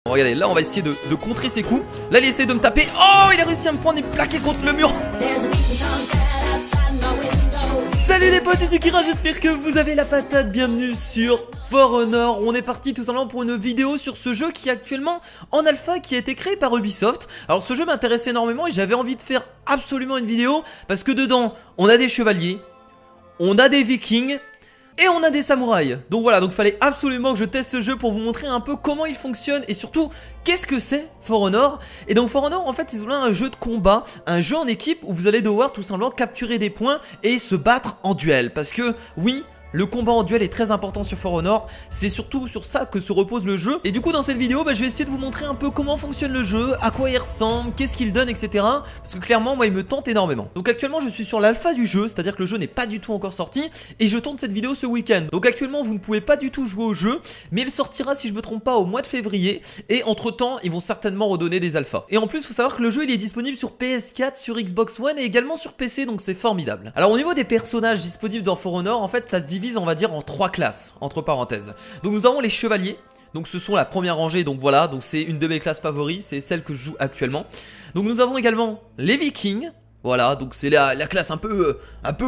Regardez, là on va essayer de contrer ses coups. Là il essaie de me taper. Oh, il a réussi à me prendre et plaquer contre le mur. Salut les potes, ici Kira, j'espère que vous avez la patate. Bienvenue sur For Honor. On est parti tout simplement pour une vidéo sur ce jeu qui est actuellement en alpha, qui a été créé par Ubisoft. Alors ce jeu m'intéresse énormément et j'avais envie de faire absolument une vidéo parce que dedans on a des chevaliers, on a des vikings et on a des samouraïs. Donc voilà, donc fallait absolument que je teste ce jeu pour vous montrer un peu comment il fonctionne et surtout qu'est-ce que c'est For Honor. Et donc For Honor en fait ils ont là un jeu de combat, un jeu en équipe où vous allez devoir tout simplement capturer des points et se battre en duel. Parce que oui, le combat en duel est très important sur For Honor, c'est surtout sur ça que se repose le jeu. Et du coup dans cette vidéo je vais essayer de vous montrer un peu comment fonctionne le jeu, à quoi il ressemble, qu'est-ce qu'il donne, etc. Parce que clairement moi il me tente énormément. Donc actuellement je suis sur l'alpha du jeu, c'est à dire que le jeu n'est pas du tout encore sorti. Et je tourne cette vidéo ce week-end. Donc actuellement vous ne pouvez pas du tout jouer au jeu, mais il sortira si je me trompe pas au mois de février. Et entre temps ils vont certainement redonner des alphas. Et en plus il faut savoir que le jeu il est disponible sur PS4, sur Xbox One et également sur PC, donc c'est formidable. Alors au niveau des personnages disponibles dans For Honor, en fait ça se divise on va dire en 3 classes, entre parenthèses. Donc nous avons les chevaliers, donc ce sont la première rangée, donc voilà, donc c'est une de mes classes favoris, c'est celle que je joue actuellement. Donc nous avons également les vikings, voilà, donc c'est la classe un peu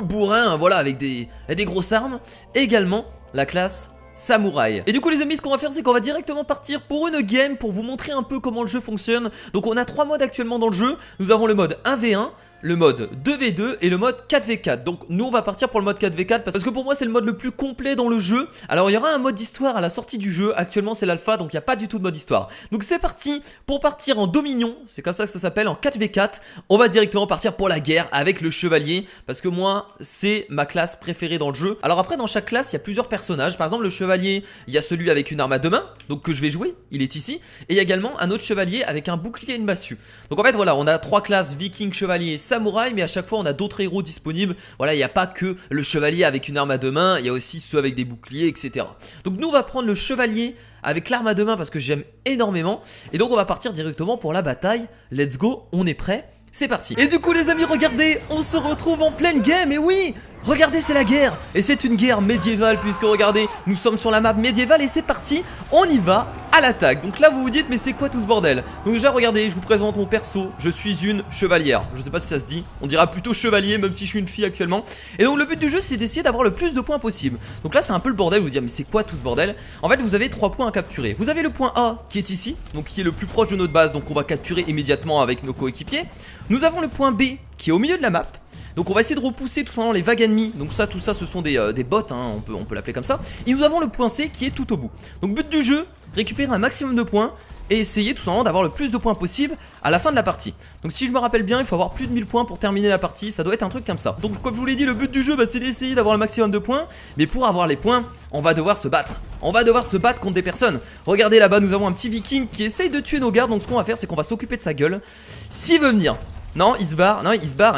bourrin, voilà, avec des grosses armes. Et également la classe samouraï. Et du coup les amis, ce qu'on va faire c'est qu'on va directement partir pour une game pour vous montrer un peu comment le jeu fonctionne. Donc on a 3 modes actuellement dans le jeu. Nous avons le mode 1v1, le mode 2v2 et le mode 4v4. Donc nous on va partir pour le mode 4v4 parce que pour moi c'est le mode le plus complet dans le jeu. Alors il y aura un mode histoire à la sortie du jeu. Actuellement c'est l'alpha, donc il n'y a pas du tout de mode histoire. Donc c'est parti pour partir en dominion, c'est comme ça que ça s'appelle, en 4v4. On va directement partir pour la guerre avec le chevalier, parce que moi c'est ma classe préférée dans le jeu. Alors après dans chaque classe il y a plusieurs personnages. Par exemple le chevalier, il y a celui avec une arme à deux mains, donc que je vais jouer, il est ici. Et il y a également un autre chevalier avec un bouclier et une massue. Donc en fait voilà, on a 3 classes, viking, chevalier, samouraï, mais à chaque fois on a d'autres héros disponibles. Voilà, il n'y a pas que le chevalier avec une arme à deux mains, il y a aussi ceux avec des boucliers, etc. Donc nous on va prendre le chevalier avec l'arme à deux mains parce que j'aime énormément. Et donc on va partir directement pour la bataille. Let's go, on est prêt, c'est parti. Et du coup les amis, regardez, on se retrouve en pleine game. Et oui, regardez, c'est la guerre. Et c'est une guerre médiévale puisque regardez, nous sommes sur la map médiévale et c'est parti, on y va à l'attaque. Donc là vous vous dites mais c'est quoi tout ce bordel? Donc déjà regardez, je vous présente mon perso, je suis une chevalière. Je sais pas si ça se dit, on dira plutôt chevalier même si je suis une fille actuellement. Et donc le but du jeu c'est d'essayer d'avoir le plus de points possible. Donc là c'est un peu le bordel, vous vous dites mais c'est quoi tout ce bordel? En fait vous avez 3 points à capturer. Vous avez le point A qui est ici, donc qui est le plus proche de notre base, donc on va capturer immédiatement avec nos coéquipiers. Nous avons le point B qui est au milieu de la map. Donc on va essayer de repousser tout simplement les vagues ennemies. Donc ça, tout ça ce sont des bots, hein, on peut l'appeler comme ça. Et nous avons le point C qui est tout au bout. Donc but du jeu, récupérer un maximum de points et essayer tout simplement d'avoir le plus de points possible à la fin de la partie. Donc si je me rappelle bien, il faut avoir plus de 1000 points pour terminer la partie. Ça doit être un truc comme ça. Donc comme je vous l'ai dit, le but du jeu c'est d'essayer d'avoir le maximum de points. Mais pour avoir les points, on va devoir se battre. On va devoir se battre contre des personnes. Regardez là-bas, nous avons un petit viking qui essaye de tuer nos gardes. Donc ce qu'on va faire c'est qu'on va s'occuper de sa gueule. S'il veut venir, non, il se barre,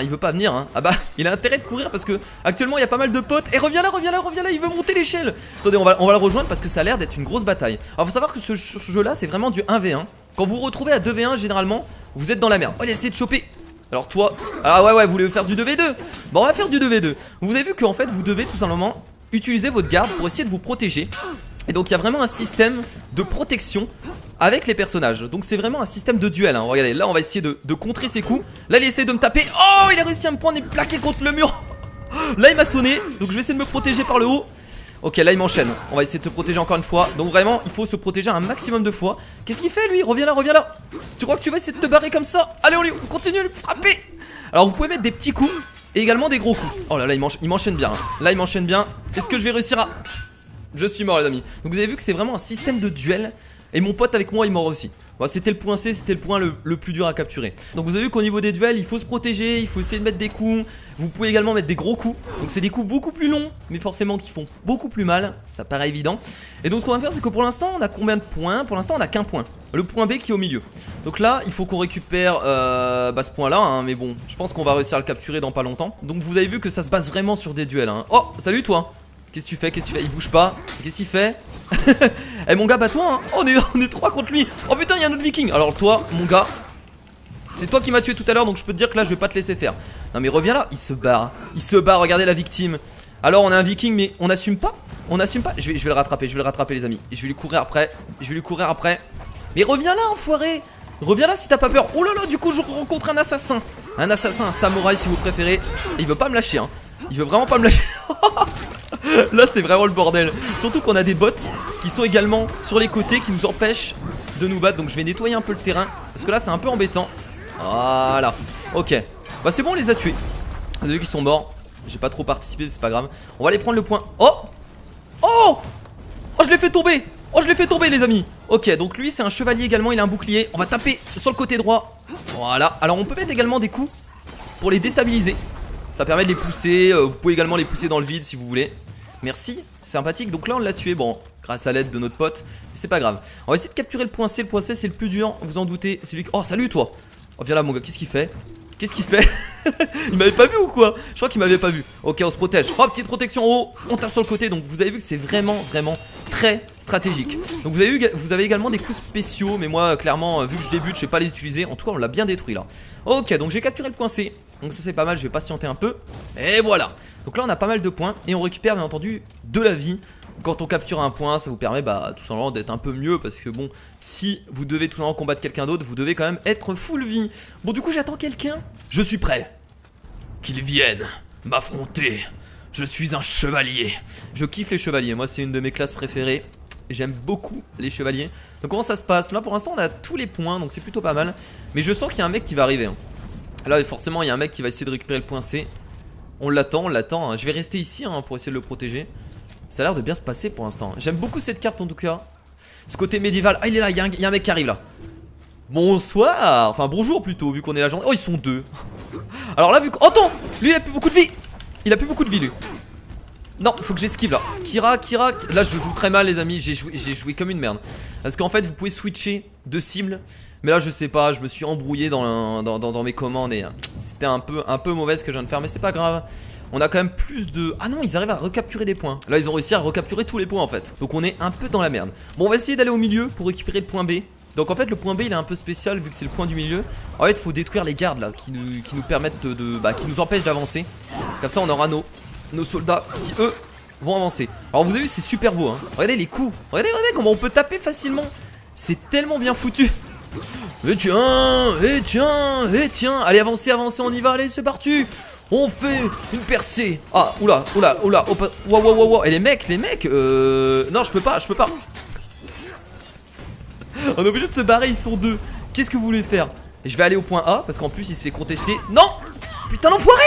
il veut pas venir, hein. Ah bah, il a intérêt de courir parce que actuellement il y a pas mal de potes. Et reviens là, il veut monter l'échelle. Attendez, on va le rejoindre parce que ça a l'air d'être une grosse bataille. Alors faut savoir que ce jeu là c'est vraiment du 1v1. Quand vous vous retrouvez à 2v1 généralement, vous êtes dans la merde. Oh, il a essayé de choper. Alors toi, ah ouais, vous voulez faire du 2v2. Bon, on va faire du 2v2. Vous avez vu qu'en fait vous devez tout simplement utiliser votre garde pour essayer de vous protéger. Et donc il y a vraiment un système de protection avec les personnages. Donc c'est vraiment un système de duel, hein. Regardez, là on va essayer de contrer ses coups. Là il essaie de me taper. Oh, il a réussi à me prendre et plaquer contre le mur. Là il m'a sonné, donc je vais essayer de me protéger par le haut. Ok, là il m'enchaîne. On va essayer de se protéger encore une fois. Donc vraiment il faut se protéger un maximum de fois. Qu'est-ce qu'il fait lui? Reviens là. Tu crois que tu vas essayer de te barrer comme ça? Allez, on continue de le frapper. Alors vous pouvez mettre des petits coups et également des gros coups. Oh là là, il m'enchaîne bien, hein. Là il m'enchaîne bien. Est-ce que je vais réussir à... Je suis mort les amis. Donc vous avez vu que c'est vraiment un système de duel. Et mon pote avec moi il mort aussi. Bon, c'était le point C, c'était le point le plus dur à capturer. Donc vous avez vu qu'au niveau des duels il faut se protéger, il faut essayer de mettre des coups. Vous pouvez également mettre des gros coups. Donc c'est des coups beaucoup plus longs, mais forcément qui font beaucoup plus mal. Ça paraît évident. Et donc ce qu'on va faire c'est que pour l'instant on a combien de points? Pour l'instant on a qu'un point, le point B qui est au milieu. Donc là il faut qu'on récupère ce point là, hein. Mais bon je pense qu'on va réussir à le capturer dans pas longtemps. Donc vous avez vu que ça se base vraiment sur des duels, hein. Oh salut toi. Qu'est-ce que tu fais? Il bouge pas. Qu'est-ce qu'il fait? Eh mon gars, bah toi, hein. On est 3 contre lui. Oh putain, il y a un autre viking. Alors toi, mon gars, c'est toi qui m'as tué tout à l'heure, donc je peux te dire que là je vais pas te laisser faire. Non mais reviens là, il se barre, regardez la victime. Alors on a un viking mais on n'assume pas. Je vais le rattraper les amis. Je vais lui courir après. Mais reviens là, enfoiré. Reviens là si t'as pas peur. Oh là là, du coup je rencontre un assassin. Un assassin, un samouraï si vous préférez. Et il veut pas me lâcher hein. Il veut vraiment pas me lâcher. Là c'est vraiment le bordel. Surtout qu'on a des bots qui sont également sur les côtés, qui nous empêchent de nous battre. Donc je vais nettoyer un peu le terrain, parce que là c'est un peu embêtant. Voilà. Ok. Bah c'est bon, on les a tués. Vous avez vu qu'ils sont morts. J'ai pas trop participé, c'est pas grave. On va aller prendre le point. Oh. Oh. Oh, je l'ai fait tomber. Oh, je l'ai fait tomber les amis. Ok, donc lui c'est un chevalier également, il a un bouclier. On va taper sur le côté droit. Voilà, alors on peut mettre également des coups pour les déstabiliser. Ça permet de les pousser, vous pouvez également les pousser dans le vide si vous voulez. Merci, sympathique. Donc là on l'a tué, bon, grâce à l'aide de notre pote. Mais c'est pas grave, on va essayer de capturer le point C. Le point C c'est le plus dur, vous en doutez. C'est lui qui... Oh salut toi. Oh viens là mon gars, qu'est-ce qu'il fait? Qu'est-ce qu'il fait? Il m'avait pas vu ou quoi? Je crois qu'il m'avait pas vu. Ok, on se protège. Oh, petite protection en haut. On tape sur le côté. Donc vous avez vu que c'est vraiment très stratégique. Donc vous avez également des coups spéciaux. Mais moi clairement vu que je débute je sais pas les utiliser. En tout cas on l'a bien détruit là. Ok, donc j'ai capturé le point C. Donc ça c'est pas mal, je vais patienter un peu. Et voilà. Donc là on a pas mal de points. Et on récupère bien entendu de la vie. Quand on capture un point, ça vous permet tout simplement d'être un peu mieux. Parce que bon, si vous devez tout simplement combattre quelqu'un d'autre, vous devez quand même être full vie. Bon du coup j'attends quelqu'un. Je suis prêt. Qu'il vienne m'affronter. Je suis un chevalier. Je kiffe les chevaliers, moi c'est une de mes classes préférées. J'aime beaucoup les chevaliers. Donc comment ça se passe? Là pour l'instant on a tous les points, donc c'est plutôt pas mal. Mais je sens qu'il y a un mec qui va arriver hein. Là forcément il y a un mec qui va essayer de récupérer le point C. On l'attend hein. Je vais rester ici hein, pour essayer de le protéger. Ça a l'air de bien se passer pour l'instant. J'aime beaucoup cette carte en tout cas. Ce côté médiéval. Ah il est là, il y a un mec qui arrive là. Bonsoir. Enfin bonjour plutôt, vu qu'on est la journée. Oh ils sont deux. Alors là vu que... Oh attends. Lui il a plus beaucoup de vie. Il a plus beaucoup de vie lui. Non, faut que j'esquive là. Kira. Là je joue très mal les amis. J'ai joué comme une merde. Parce qu'en fait vous pouvez switcher de cible. Mais là je sais pas, je me suis embrouillé dans mes commandes. Et c'était un peu mauvais ce que je viens de faire. Mais c'est pas grave. On a quand même plus de... Ah non, ils arrivent à recapturer des points. Là ils ont réussi à recapturer tous les points en fait. Donc on est un peu dans la merde. Bon on va essayer d'aller au milieu pour récupérer le point B. Donc en fait le point B il est un peu spécial vu que c'est le point du milieu. En fait il faut détruire les gardes là qui nous permettent qui nous empêchent d'avancer. Comme ça on aura nos soldats qui eux vont avancer. Alors vous avez vu c'est super beau hein. Regardez les coups. Regardez comment on peut taper facilement. C'est tellement bien foutu. Et tiens. Allez avancez, on y va, allez c'est parti. On fait une percée. Ah oula. Wow. Et les mecs non je peux pas. On est obligé de se barrer, ils sont deux. Qu'est-ce que vous voulez faire? Et je vais aller au point A parce qu'en plus il se fait contester. Non. Putain l'enfoiré.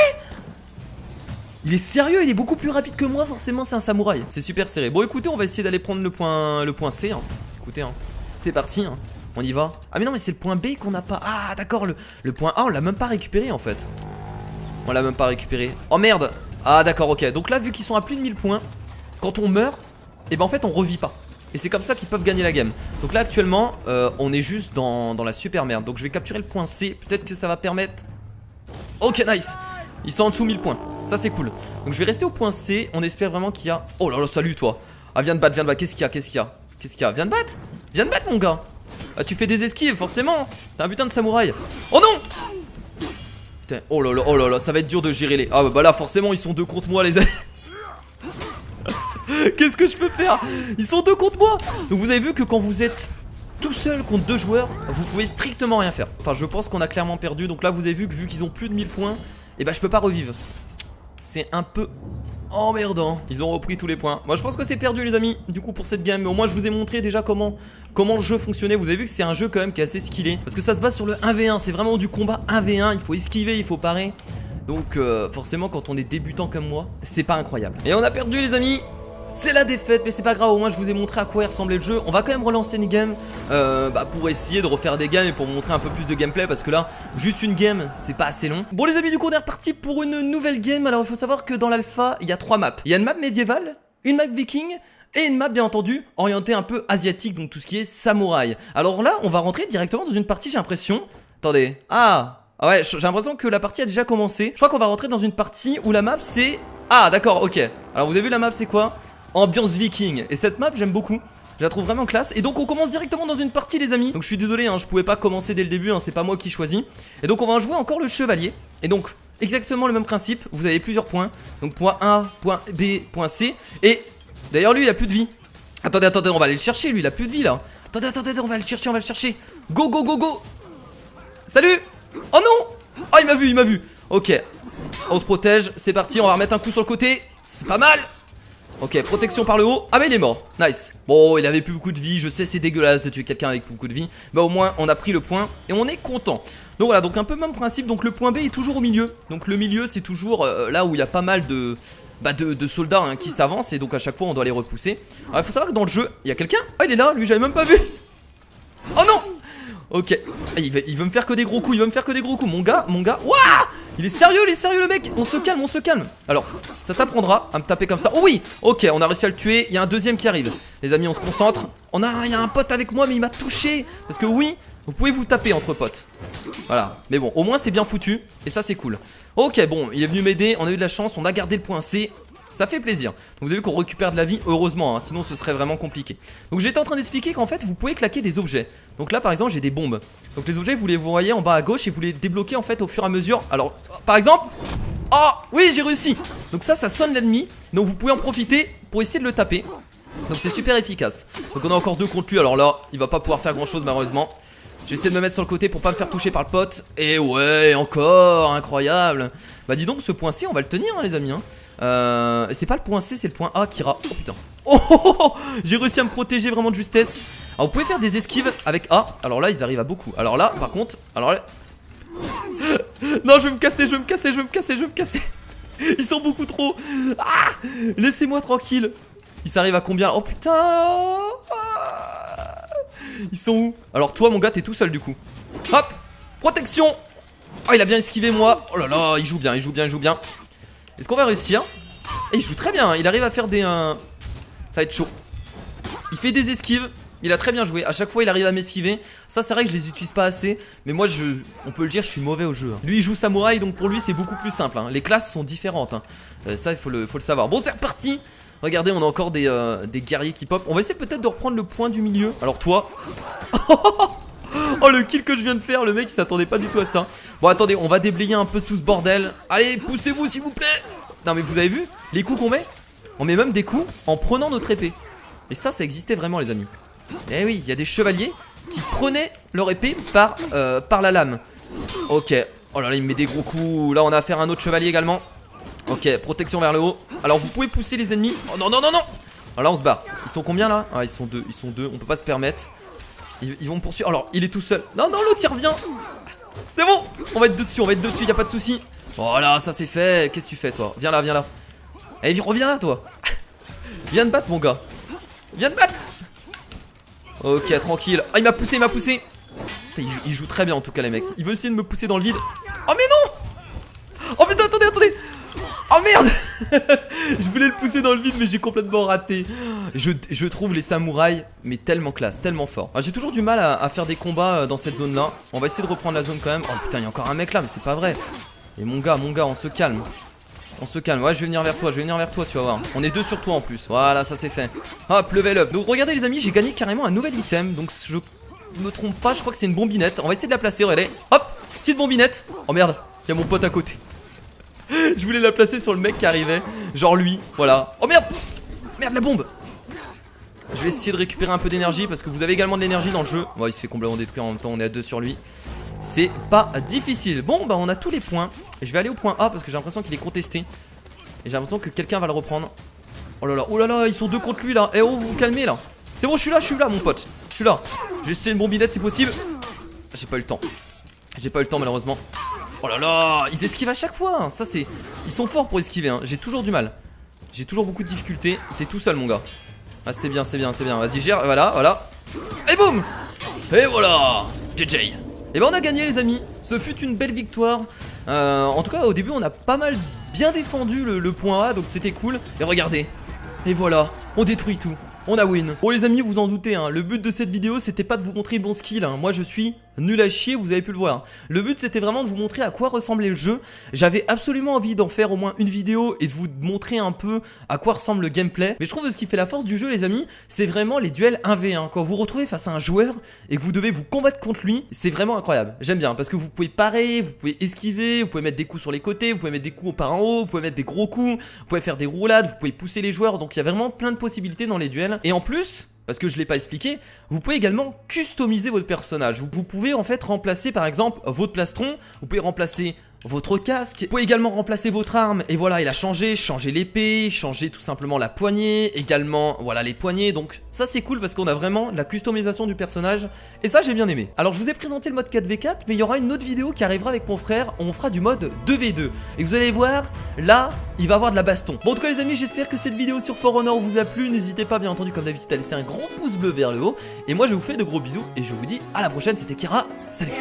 Il est sérieux, il est beaucoup plus rapide que moi. Forcément c'est un samouraï. C'est super serré. Bon écoutez on va essayer d'aller prendre le point C hein. Écoutez hein. C'est parti hein. On y va. Ah mais non mais c'est le point B qu'on n'a pas. Ah d'accord le point A on l'a même pas récupéré en fait. On l'a même pas récupéré. Oh merde. Ah d'accord ok. Donc là vu qu'ils sont à plus de 1000 points, quand on meurt, et ben en fait on revit pas. Et c'est comme ça qu'ils peuvent gagner la game. Donc là actuellement on est juste dans la super merde. Donc je vais capturer le point C. Peut-être que ça va permettre. Ok nice. Ils sont en dessous 1000 points. Ça c'est cool. Donc je vais rester au point C. On espère vraiment qu'il y a... Oh là là salut toi. Ah viens de battre. Qu'est-ce qu'il y a? Viens de battre mon gars. Ah tu fais des esquives forcément. T'es un putain de samouraï. Oh non. Putain. Oh là là. Ça va être dur de gérer les... Ah bah là forcément ils sont deux contre moi les amis. Qu'est-ce que je peux faire? Ils sont deux contre moi. Donc vous avez vu que quand vous êtes tout seul contre deux joueurs, vous pouvez strictement rien faire. Enfin je pense qu'on a clairement perdu. Donc là vous avez vu que vu qu'ils ont plus de 1000 points, et bah je peux pas revivre. C'est un peu emmerdant. Ils ont repris tous les points. Moi je pense que c'est perdu les amis. Du coup pour cette game. Mais au moins je vous ai montré déjà comment le jeu fonctionnait. Vous avez vu que c'est un jeu quand même qui est assez skillé. Parce que ça se base sur le 1v1. C'est vraiment du combat 1v1. Il faut esquiver, il faut parer. Donc forcément quand on est débutant comme moi, c'est pas incroyable. Et on a perdu les amis. C'est la défaite, mais c'est pas grave, au moins je vous ai montré à quoi il ressemblait le jeu. On va quand même relancer une game pour essayer de refaire des games et pour vous montrer un peu plus de gameplay. Parce que là, juste une game, c'est pas assez long. Bon les amis, du coup on est reparti pour une nouvelle game. Alors il faut savoir que dans l'alpha, il y a 3 maps. Il y a une map médiévale, une map viking et une map bien entendu orientée un peu asiatique. Donc tout ce qui est samouraï. Alors là, on va rentrer directement dans une partie, j'ai l'impression. Attendez, ah ouais, j'ai l'impression que la partie a déjà commencé. Je crois qu'on va rentrer dans une partie où la map c'est... Ah d'accord, ok. Alors vous avez vu la map c'est quoi? Ambiance viking. Et cette map j'aime beaucoup. Je la trouve vraiment classe. Et donc on commence directement dans une partie les amis. Donc je suis désolé hein, je pouvais pas commencer dès le début hein, c'est pas moi qui choisis. Et donc on va jouer encore le chevalier. Et donc exactement le même principe. Vous avez plusieurs points. Donc point A, point B, point C. Et d'ailleurs lui il a plus de vie. Attendez, on va aller le chercher lui, il a plus de vie là. Attendez, attendez, on va le chercher, on va le chercher. Go, go, go, go. Salut. Oh non. Oh, il m'a vu, il m'a vu. Ok, on se protège, c'est parti, on va remettre un coup sur le côté. C'est pas mal. Ok, protection par le haut. Ah mais il est mort, nice. Bon, il avait plus beaucoup de vie, je sais c'est dégueulasse de tuer quelqu'un avec beaucoup de vie. Bah au moins on a pris le point et on est content. Donc voilà, donc un peu même principe, donc le point B est toujours au milieu. Donc le milieu c'est toujours là où il y a pas mal de soldats hein, qui s'avancent. Et donc à chaque fois on doit les repousser. Alors il faut savoir que dans le jeu, il y a quelqu'un. Ah il est là, lui j'avais même pas vu. Oh non. Ok, il veut me faire que des gros coups, il veut me faire que des gros coups. Mon gars, Wouah, il est sérieux le mec. On se calme, on se calme. Alors, ça t'apprendra à me taper comme ça. Oh oui, ok, on a réussi à le tuer. Il y a un deuxième qui arrive. Les amis, on se concentre. Il y a un pote avec moi, mais il m'a touché. Parce que oui, vous pouvez vous taper entre potes. Voilà, mais bon, au moins c'est bien foutu. Et ça c'est cool. Ok, bon, il est venu m'aider, on a eu de la chance, on a gardé le point C. Ça fait plaisir. Donc vous avez vu qu'on récupère de la vie, heureusement, hein, sinon ce serait vraiment compliqué. Donc j'étais en train d'expliquer qu'en fait vous pouvez claquer des objets. Donc là par exemple j'ai des bombes. Donc les objets vous les voyez en bas à gauche et vous les débloquez en fait au fur et à mesure. Alors par exemple, oh oui j'ai réussi. Donc ça sonne l'ennemi. Donc vous pouvez en profiter pour essayer de le taper. Donc c'est super efficace. Donc on a encore 2 contre lui. Alors là il va pas pouvoir faire grand chose malheureusement. J'essaie de me mettre sur le côté pour pas me faire toucher par le pote. Et ouais, encore, incroyable. Bah dis donc, ce point C, on va le tenir hein, les amis hein. C'est pas le point C, c'est le point A qui ira. Oh putain. Oh, oh, oh, oh. J'ai réussi à me protéger vraiment de justesse. Alors vous pouvez faire des esquives avec A. Alors là ils arrivent à beaucoup. Alors là par contre, alors là... Non je vais me casser, je vais me casser, je vais me casser, je vais me casser. Ils sont beaucoup trop. Ah, laissez-moi tranquille. Ils s'arrivent à combien? Oh putain. Ils sont où? Alors toi mon gars t'es tout seul du coup. Hop, protection. Oh il a bien esquivé moi. Oh là là, il joue bien, il joue bien, il joue bien. Est-ce qu'on va réussir? Et il joue très bien, il arrive à faire des... Ça va être chaud. Il fait des esquives. Il a très bien joué, à chaque fois il arrive à m'esquiver. Ça c'est vrai que je les utilise pas assez. Mais moi on peut le dire, je suis mauvais au jeu hein. Lui il joue samouraï, donc pour lui c'est beaucoup plus simple hein. Les classes sont différentes hein. Ça il faut le savoir. Bon c'est reparti. Regardez, on a encore des guerriers qui pop. On va essayer peut-être de reprendre le point du milieu. Alors toi. Oh le kill que je viens de faire, le mec il s'attendait pas du tout à ça. Bon attendez, on va déblayer un peu tout ce bordel. Allez, poussez-vous s'il vous plaît. Non mais vous avez vu les coups qu'on met? On met même des coups en prenant notre épée. Et ça existait vraiment les amis. Eh oui, il y a des chevaliers qui prenaient leur épée par la lame. Ok, oh là là il me met des gros coups. Là on a affaire à un autre chevalier également. Ok, protection vers le haut. Alors vous pouvez pousser les ennemis. Oh non non non non. Alors là on se bat. Ils sont combien là? Ah ils sont deux, on peut pas se permettre. Ils vont me poursuivre. Alors il est tout seul. Non non l'autre il revient. C'est bon. On va être deux dessus, y a pas de souci. Voilà ça c'est fait. Qu'est-ce que tu fais toi? Viens là, viens là. Eh reviens là toi. Viens te battre mon gars. Viens te battre. Ok tranquille. Ah il m'a poussé, il m'a poussé. Il joue très bien en tout cas les mecs. Il veut essayer de me pousser dans le vide. Oh mais non. Oh putain attendez, attendez. Oh merde. Je voulais le pousser dans le vide mais j'ai complètement raté. Je trouve les samouraïs mais tellement classe, tellement fort. J'ai toujours du mal à faire des combats dans cette zone là. On va essayer de reprendre la zone quand même. Oh putain il y a encore un mec là mais c'est pas vrai. Et mon gars on se calme. On se calme, ouais je vais venir vers toi, tu vas voir. On est deux sur toi en plus, voilà ça c'est fait. Hop, level up. Donc regardez les amis, j'ai gagné carrément un nouvel item. Donc je me trompe pas, je crois que c'est une bombinette. On va essayer de la placer, regardez. Hop, petite bombinette. Oh merde, il y a mon pote à côté. Je voulais la placer sur le mec qui arrivait. Genre lui, voilà. Oh merde. Merde la bombe. Je vais essayer de récupérer un peu d'énergie parce que vous avez également de l'énergie dans le jeu. Ouais il se fait complètement détruire en même temps, on est à deux sur lui. C'est pas difficile. Bon bah on a tous les points. Et je vais aller au point A parce que j'ai l'impression qu'il est contesté. Et j'ai l'impression que quelqu'un va le reprendre. Oh là là, ils sont deux contre lui là. Eh oh vous vous calmez là. C'est bon je suis là mon pote. Je suis là. Je vais essayer une bombinette si possible. J'ai pas eu le temps. J'ai pas eu le temps malheureusement. Oh là là, ils esquivent à chaque fois hein. Ça c'est... Ils sont forts pour esquiver hein. J'ai toujours du mal. J'ai toujours beaucoup de difficultés. T'es tout seul mon gars. Ah c'est bien, c'est bien, c'est bien. Vas-y gère, voilà. Et boum. Et voilà. JJ. Et ben on a gagné les amis, ce fut une belle victoire. En tout cas au début on a pas mal bien défendu le point A, donc c'était cool. Et regardez, et voilà, on détruit tout, on a win. Bon les amis vous en doutez hein, le but de cette vidéo c'était pas de vous montrer bon skill hein. Moi je suis nul à chier, vous avez pu le voir. Le but c'était vraiment de vous montrer à quoi ressemblait le jeu. J'avais absolument envie d'en faire au moins une vidéo et de vous montrer un peu à quoi ressemble le gameplay. Mais je trouve que ce qui fait la force du jeu les amis, c'est vraiment les duels 1v1. Quand vous vous retrouvez face à un joueur et que vous devez vous combattre contre lui, c'est vraiment incroyable. J'aime bien parce que vous pouvez parer, vous pouvez esquiver, vous pouvez mettre des coups sur les côtés, vous pouvez mettre des coups par en haut, vous pouvez mettre des gros coups, vous pouvez faire des roulades, vous pouvez pousser les joueurs. Donc il y a vraiment plein de possibilités dans les duels. Et en plus... parce que je l'ai pas expliqué, vous pouvez également customiser votre personnage. Vous pouvez en fait remplacer par exemple votre plastron, vous pouvez remplacer votre casque, vous pouvez également remplacer votre arme, et voilà, il a changé l'épée, changer tout simplement la poignée, également, voilà, les poignées, donc ça c'est cool parce qu'on a vraiment la customisation du personnage, et ça j'ai bien aimé. Alors je vous ai présenté le mode 4v4, mais il y aura une autre vidéo qui arrivera avec mon frère, on fera du mode 2v2, et vous allez voir, là, il va y avoir de la baston. Bon en tout cas les amis, j'espère que cette vidéo sur For Honor vous a plu, n'hésitez pas bien entendu comme d'habitude à laisser un gros pouce bleu vers le haut, et moi je vous fais de gros bisous, et je vous dis à la prochaine, c'était Kira, salut.